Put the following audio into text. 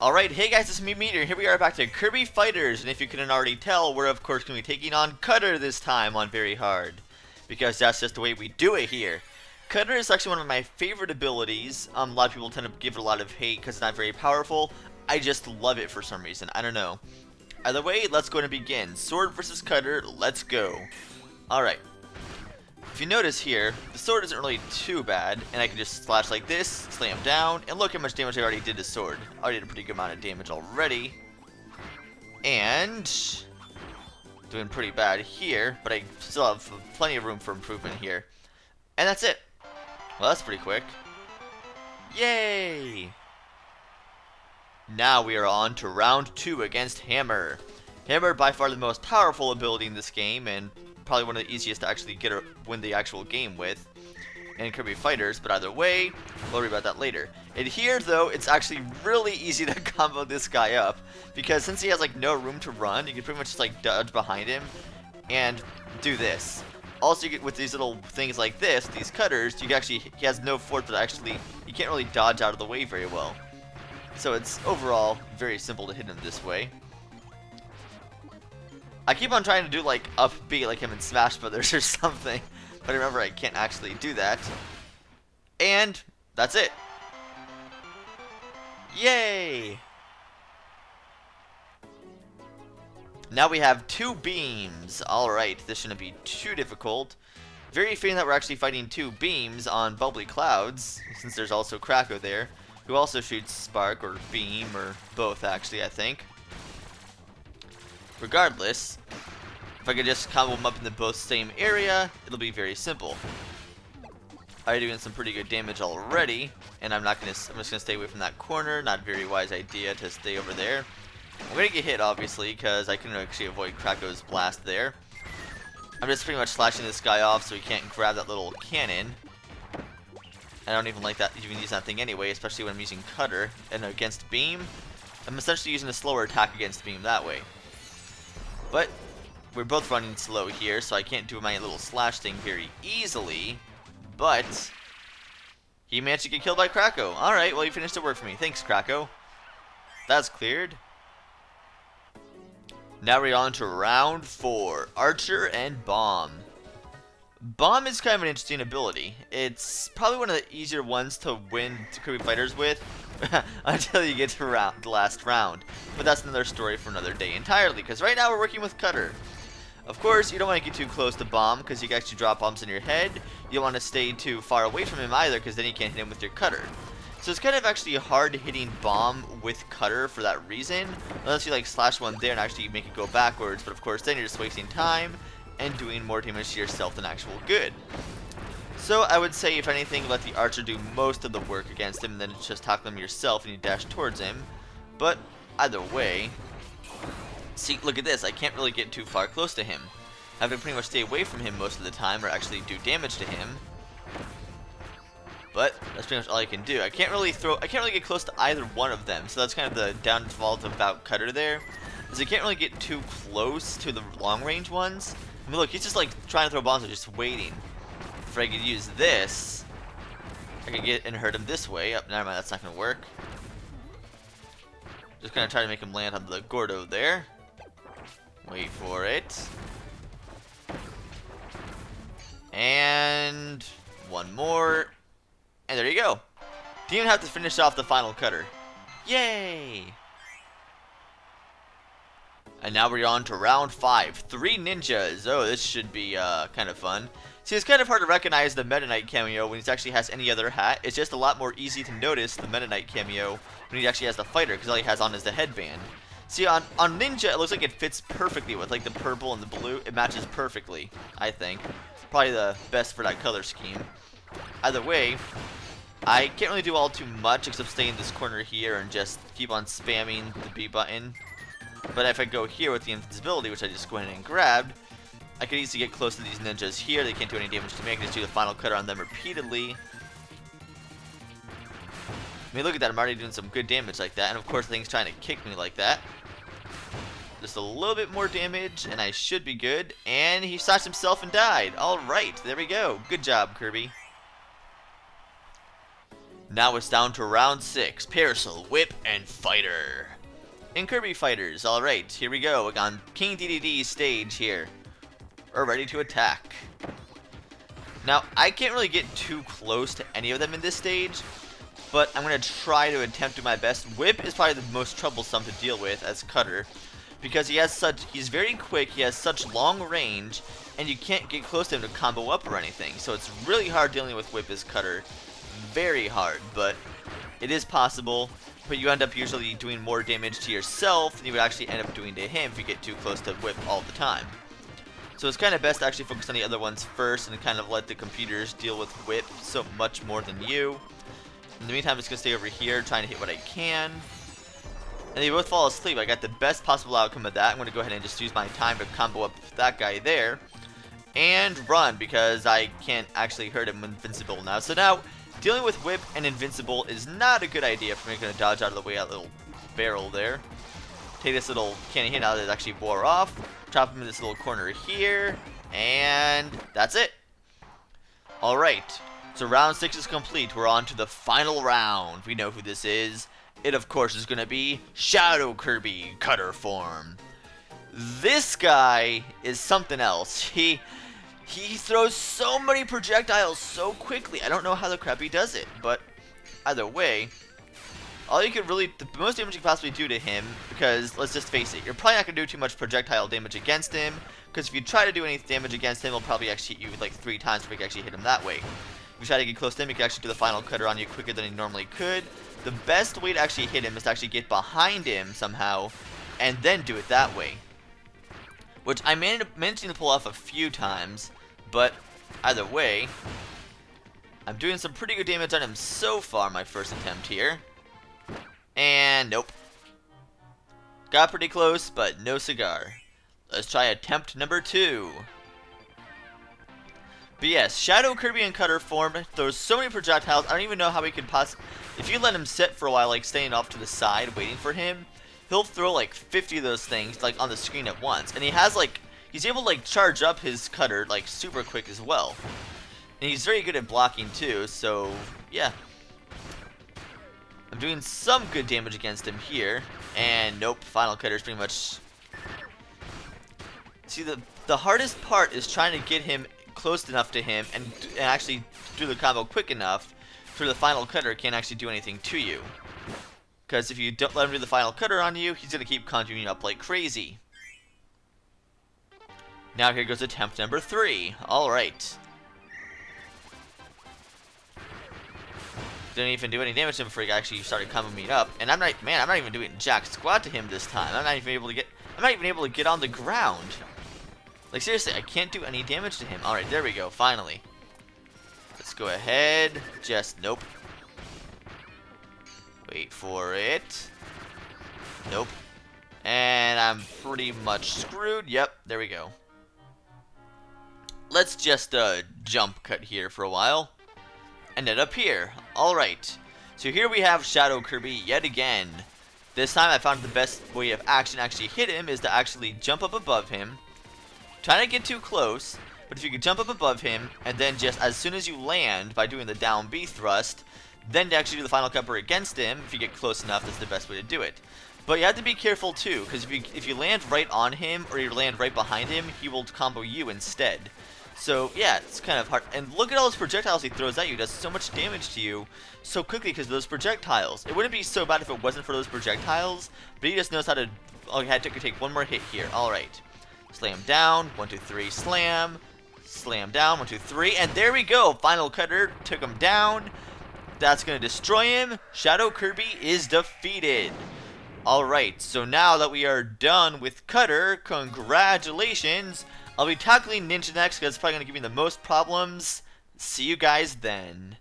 Alright, hey guys, it's me, Meteor. Here we are back to Kirby Fighters, and if you couldn't already tell, we're of course going to be taking on Cutter this time on Very Hard. Because that's just the way we do it here. Cutter is actually one of my favorite abilities. A lot of people tend to give it a lot of hate because it's not very powerful. I just love it for some reason, I don't know. Either way, let's go and begin. Sword versus Cutter, let's go. Alright. If you notice here, the sword isn't really too bad, and I can just slash like this, slam down, and look how much damage I already did to sword. I already did a pretty good amount of damage already. And doing pretty bad here, but I still have plenty of room for improvement here. And that's it. Well, that's pretty quick. Yay! Now we are on to round 2 against Hammer. Hammer, by far the most powerful ability in this game, and probably one of the easiest to actually win the actual game with in Kirby Fighters, but either way, we'll worry about that later. And here, though, it's actually really easy to combo this guy up, because since he has like no room to run, you can pretty much just like dodge behind him and do this. Also, you get with these little things like this, these cutters, he has no force, but actually you can't really dodge out of the way very well. So it's overall very simple to hit him this way. I keep on trying to do like up B like him in Smash Brothers or something, but I remember I can't actually do that. And that's it. Yay! Now we have 2 beams. Alright, this shouldn't be too difficult. Very fitting that we're actually fighting 2 beams on Bubbly Clouds, since there's also Kracko there, who also shoots Spark or Beam, or both actually, I think. Regardless, if I could just combo them up in the both same area, it'll be very simple. Already doing some pretty good damage already, and I'm just gonna stay away from that corner. Not a very wise idea to stay over there. I'm gonna get hit obviously because I couldn't actually avoid Kracko's blast there. I'm just pretty much slashing this guy off so he can't grab that little cannon. I don't even like that even use that thing anyway, especially when I'm using Cutter and against Beam. I'm essentially using a slower attack against Beam that way. But we're both running slow here, so I can't do my little slash thing very easily. But he managed to get killed by Kracko. Alright, well, you finished the work for me. Thanks, Kracko. That's cleared. Now we're on to round 4. Archer and Bomb. Bomb is kind of an interesting ability. It's probably one of the easier ones to win Kirby Fighters with until you get to the last round. But that's another story for another day entirely, because right now we're working with Cutter. Of course, you don't want to get too close to Bomb, because you can actually drop bombs in your head. You don't want to stay too far away from him either, because then you can't hit him with your Cutter. So it's kind of actually hard hitting Bomb with Cutter for that reason, unless you like slash one there and actually make it go backwards, but of course then you're just wasting time and doing more damage to yourself than actual good. So I would say, if anything, let the Archer do most of the work against him, and then just tackle him yourself and you dash towards him. But either way, see, look at this, I can't really get too far close to him. I have to pretty much stay away from him most of the time, or actually do damage to him. But that's pretty much all I can do. I can't really get close to either one of them, so that's kind of the downfall about Cutter there, is I can't really get too close to the long range ones. I mean, look, he's just like trying to throw bombs, and just waiting. If I could use this, I could get and hurt him this way. Never mind, that's not gonna work. Just gonna try to make him land on the Gordo there. Wait for it. And one more. And there you go. Didn't even have to finish off the final Cutter. Yay! And now we're on to round 5. 3 ninjas. Oh, this should be kind of fun. See, it's kind of hard to recognize the Meta Knight cameo when he actually has any other hat. It's just a lot more easy to notice the Meta Knight cameo when he actually has the fighter, because all he has on is the headband. See, on Ninja, it looks like it fits perfectly with like the purple and the blue. It matches perfectly, I think. Probably the best for that color scheme. Either way, I can't really do all too much except stay in this corner here and just keep on spamming the B button. But if I go here with the invisibility, which I just went ahead and grabbed, I could easily get close to these ninjas here. They can't do any damage to me. I can just do the final Cutter on them repeatedly. I mean, look at that. I'm already doing some good damage like that. And of course, the thing's trying to kick me like that. Just a little bit more damage, and I should be good. And he slashed himself and died. Alright, there we go. Good job, Kirby. Now it's down to round 6. Parasol, Whip, and Fighter. In Kirby Fighters, alright, here we go. On King DDD's stage here. We're ready to attack. Now, I can't really get too close to any of them in this stage, but I'm going to try to attempt to do my best. Whip is probably the most troublesome to deal with as Cutter, because he's very quick, he has such long range, and you can't get close to him to combo up or anything. So it's really hard dealing with Whip as Cutter. Very hard, but it is possible. But you end up usually doing more damage to yourself than you would actually end up doing to him if you get too close to Whip all the time. So it's kind of best to actually focus on the other ones first and kind of let the computers deal with Whip so much more than you. In the meantime, I'm just going to stay over here trying to hit what I can. And they both fall asleep. I got the best possible outcome of that. I'm going to go ahead and just use my time to combo up that guy there. And run, because I can't actually hurt him invincible now. So now, dealing with Whip and invincible is not a good idea for me. I'm going to dodge out of the way, that little barrel there. Take this little candy hit now that it actually wore off. Drop him in this little corner here. And that's it. Alright, so round 6 is complete. We're on to the final round. We know who this is. It, of course, is going to be Shadow Kirby Cutter form. This guy is something else. He throws so many projectiles so quickly. I don't know how the crap he does it, but either way, all you could really, the most damage you could possibly do to him, because let's just face it, you're probably not going to do too much projectile damage against him, because if you try to do any damage against him, he'll probably actually hit you like 3 times before you can actually hit him that way. If you try to get close to him, he can actually do the final cutter on you quicker than he normally could. The best way to actually hit him is to actually get behind him somehow, and then do it that way. Which I managed to pull off a few times, but either way, I'm doing some pretty good damage on him so far, my first attempt here. And nope. Got pretty close, but no cigar. Let's try attempt number 2. But yes, Shadow Kirby in Cutter form throws so many projectiles, I don't even know how he could possibly... If you let him sit for a while, like staying off to the side, waiting for him, he'll throw like 50 of those things like on the screen at once. And he has like... He's able to like charge up his cutter like super quick as well. And he's very good at blocking too, so yeah. I'm doing some good damage against him here. And nope, final cutter is pretty much... See, the hardest part is trying to get him close enough to him and actually do the combo quick enough for the final cutter can't actually do anything to you. Because if you don't let him do the final cutter on you, he's going to keep conjuring up like crazy. Now here goes attempt number 3. Alright. Didn't even do any damage to him before he actually started comboing me up. And I'm not even doing jack squat to him this time. I'm not even able to get on the ground. Like seriously, I can't do any damage to him. Alright, there we go, finally. Let's go ahead. Just nope. Wait for it. Nope. And I'm pretty much screwed. Yep, there we go. Let's just jump cut here for a while. Ended up here. Alright. So here we have Shadow Kirby yet again. This time I found the best way of actually hit him is to actually jump up above him. Try not to get too close, but if you could jump up above him, and then just as soon as you land by doing the down B thrust, then to actually do the final cover against him, if you get close enough, that's the best way to do it. But you have to be careful too, because if you land right on him, or you land right behind him, he will combo you instead. So yeah, it's kind of hard. And look at all those projectiles he throws at you. He does so much damage to you so quickly because of those projectiles. It wouldn't be so bad if it wasn't for those projectiles, but he just knows how to... Oh, I took take one more hit here. Alright. Slam down. 1, 2, 3. Slam. Slam down. 1, 2, 3. And there we go. Final cutter. Took him down. That's going to destroy him. Shadow Kirby is defeated. Alright, so now that we are done with Cutter, congratulations. I'll be tackling Ninja next because it's probably going to give me the most problems. See you guys then.